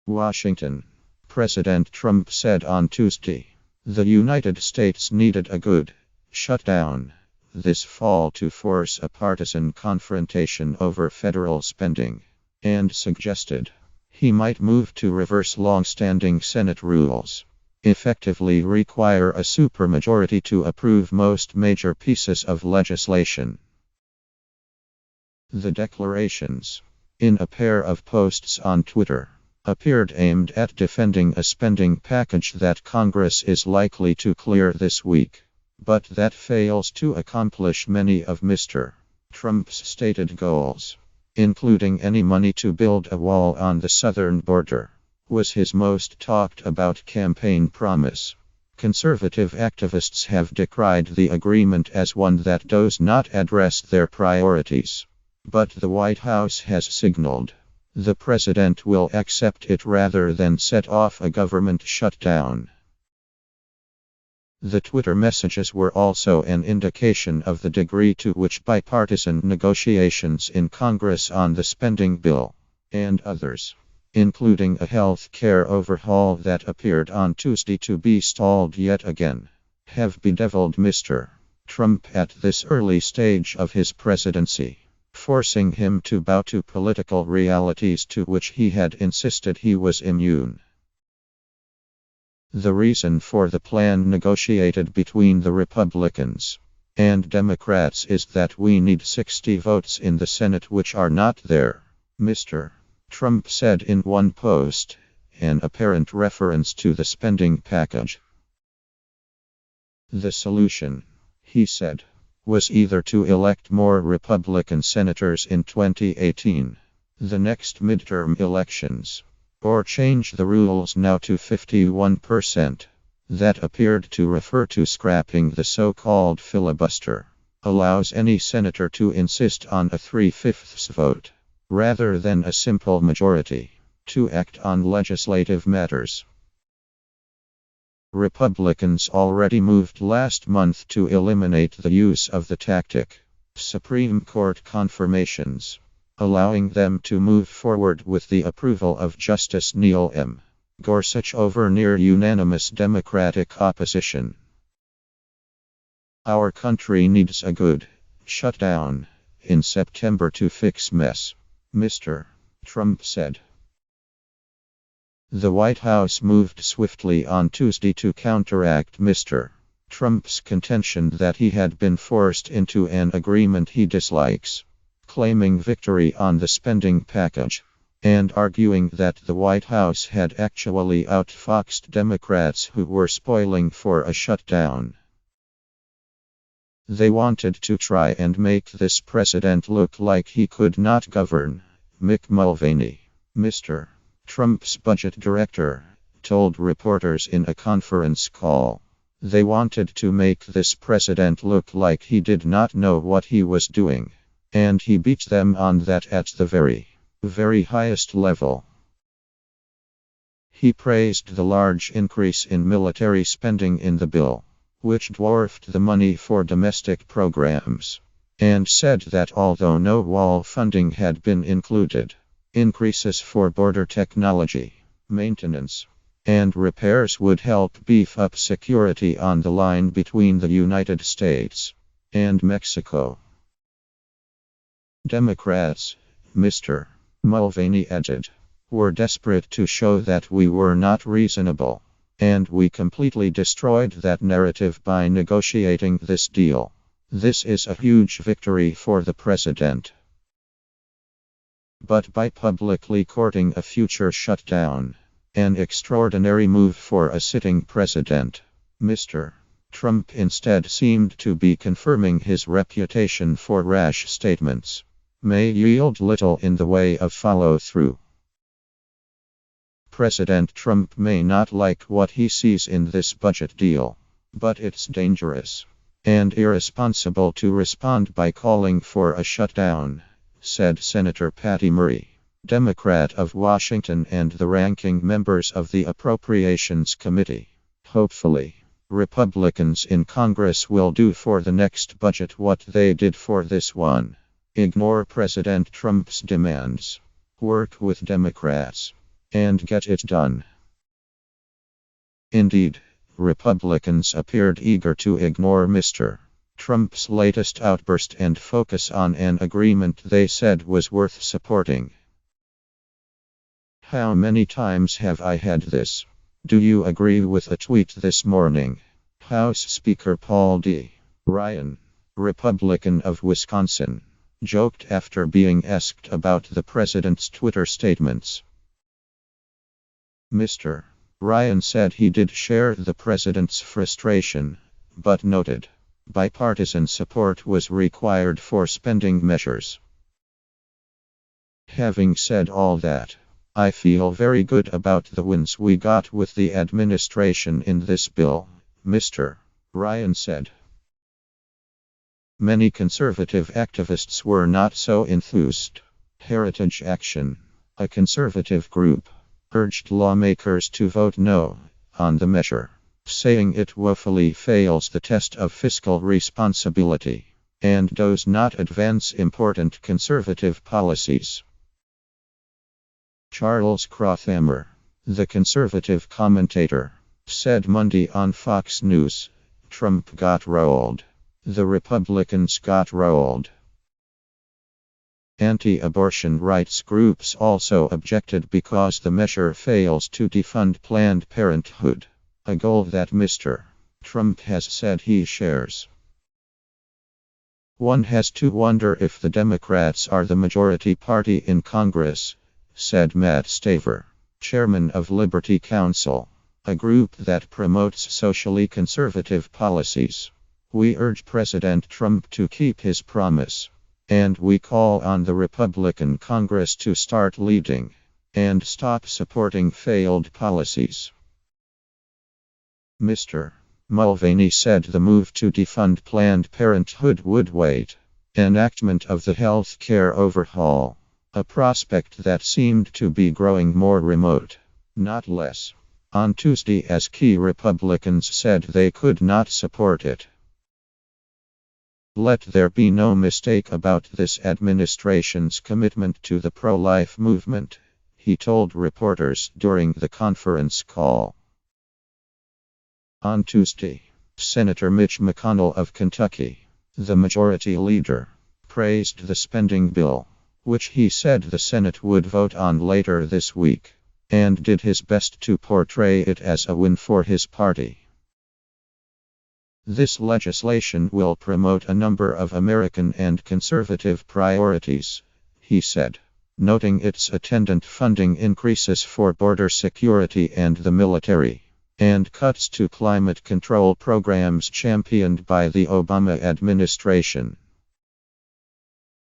Washington. President Trump said on Tuesday, the United States needed a good shutdown this fall to force a partisan confrontation over federal spending, and suggested he might move to reverse long-standing Senate rules, effectively require a supermajority to approve most major pieces of legislation. The declarations, in a pair of posts on Twitter, appeared aimed at defending a spending package that Congress is likely to clear this week, but that fails to accomplish many of Mr. Trump's stated goals, including any money to build a wall on the southern border, was his most talked about campaign promise. Conservative activists have decried the agreement as one that does not address their priorities, but the White House has signaled the president will accept it rather than set off a government shutdown. The Twitter messages were also an indication of the degree to which bipartisan negotiations in Congress on the spending bill, and others, including a health care overhaul that appeared on Tuesday to be stalled yet again, have bedeviled Mr. Trump at this early stage of his presidency, forcing him to bow to political realities to which he had insisted he was immune. The reason for the plan negotiated between the Republicans and Democrats is that we need 60 votes in the Senate which are not there, Mr. Trump said in one post, an apparent reference to the spending package. The solution, he said, was either to elect more Republican senators in 2018, the next midterm elections, or change the rules now to 51%. That appeared to refer to scrapping the so-called filibuster, allows any senator to insist on a 3/5 vote, rather than a simple majority, to act on legislative matters. Republicans already moved last month to eliminate the use of the tactic, Supreme Court confirmations, allowing them to move forward with the approval of Justice Neil M. Gorsuch over near-unanimous Democratic opposition. Our country needs a good shutdown in September to fix mess, Mr. Trump said. The White House moved swiftly on Tuesday to counteract Mr. Trump's contention that he had been forced into an agreement he dislikes, claiming victory on the spending package, and arguing that the White House had actually outfoxed Democrats who were spoiling for a shutdown. They wanted to try and make this president look like he could not govern, Mick Mulvaney, Mr. Trump's budget director, told reporters in a conference call. They wanted to make this president look like he did not know what he was doing, and he beat them on that at the very highest level. He praised the large increase in military spending in the bill, which dwarfed the money for domestic programs, and said that although no wall funding had been included, increases for border technology, maintenance, and repairs would help beef up security on the line between the United States and Mexico. Democrats, Mr. Mulvaney added, were desperate to show that we were not reasonable, and we completely destroyed that narrative by negotiating this deal. This is a huge victory for the president. But by publicly courting a future shutdown, an extraordinary move for a sitting president, Mr. Trump instead seemed to be confirming his reputation for rash statements may yield little in the way of follow-through. President Trump may not like what he sees in this budget deal, but it's dangerous and irresponsible to respond by calling for a shutdown, said Senator Patty Murray, Democrat of Washington and the ranking members of the Appropriations Committee. Hopefully, Republicans in Congress will do for the next budget what they did for this one. Ignore President Trump's demands. Work with Democrats. and get it done. Indeed, Republicans appeared eager to ignore Mr. Trump's latest outburst and focus on an agreement they said was worth supporting. How many times have I had this? Do you agree with a tweet this morning? House Speaker Paul D. Ryan, Republican of Wisconsin, joked after being asked about the president's Twitter statements. Mr. Ryan said he did share the president's frustration, but noted bipartisan support was required for spending measures. Having said all that, I feel very good about the wins we got with the administration in this bill, Mr. Ryan said. Many conservative activists were not so enthused. Heritage Action, a conservative group, urged lawmakers to vote no on the measure, saying it woefully fails the test of fiscal responsibility and does not advance important conservative policies. Charles Krauthammer, the conservative commentator, said Monday on Fox News, Trump got rolled. The Republicans got rolled. Anti-abortion rights groups also objected because the measure fails to defund Planned Parenthood, a goal that Mr. Trump has said he shares. One has to wonder if the Democrats are the majority party in Congress, said Matt Staver, chairman of Liberty Counsel, a group that promotes socially conservative policies. We urge President Trump to keep his promise. And we call on the Republican Congress to start leading and stop supporting failed policies. Mr. Mulvaney said the move to defund Planned Parenthood would wait enactment of the health care overhaul, a prospect that seemed to be growing more remote, not less. On Tuesday, as key Republicans said they could not support it. Let there be no mistake about this administration's commitment to the pro-life movement, he told reporters during the conference call. On Tuesday, Senator Mitch McConnell of Kentucky, the majority leader, praised the spending bill, which he said the Senate would vote on later this week, and did his best to portray it as a win for his party. This legislation will promote a number of American and conservative priorities, he said, noting its attendant funding increases for border security and the military, and cuts to climate control programs championed by the Obama administration.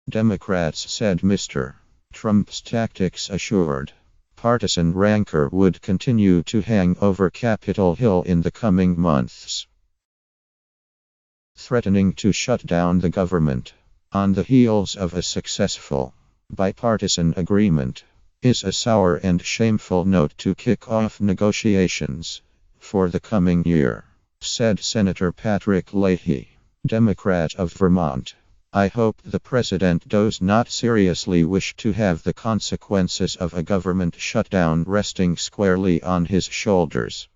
Democrats said Mr. Trump's tactics assured partisan rancor would continue to hang over Capitol Hill in the coming months, threatening to shut down the government on the heels of a successful bipartisan agreement is a sour and shameful note to kick off negotiations for the coming year, said Senator Patrick Leahy, Democrat of Vermont. I hope the president does not seriously wish to have the consequences of a government shutdown resting squarely on his shoulders.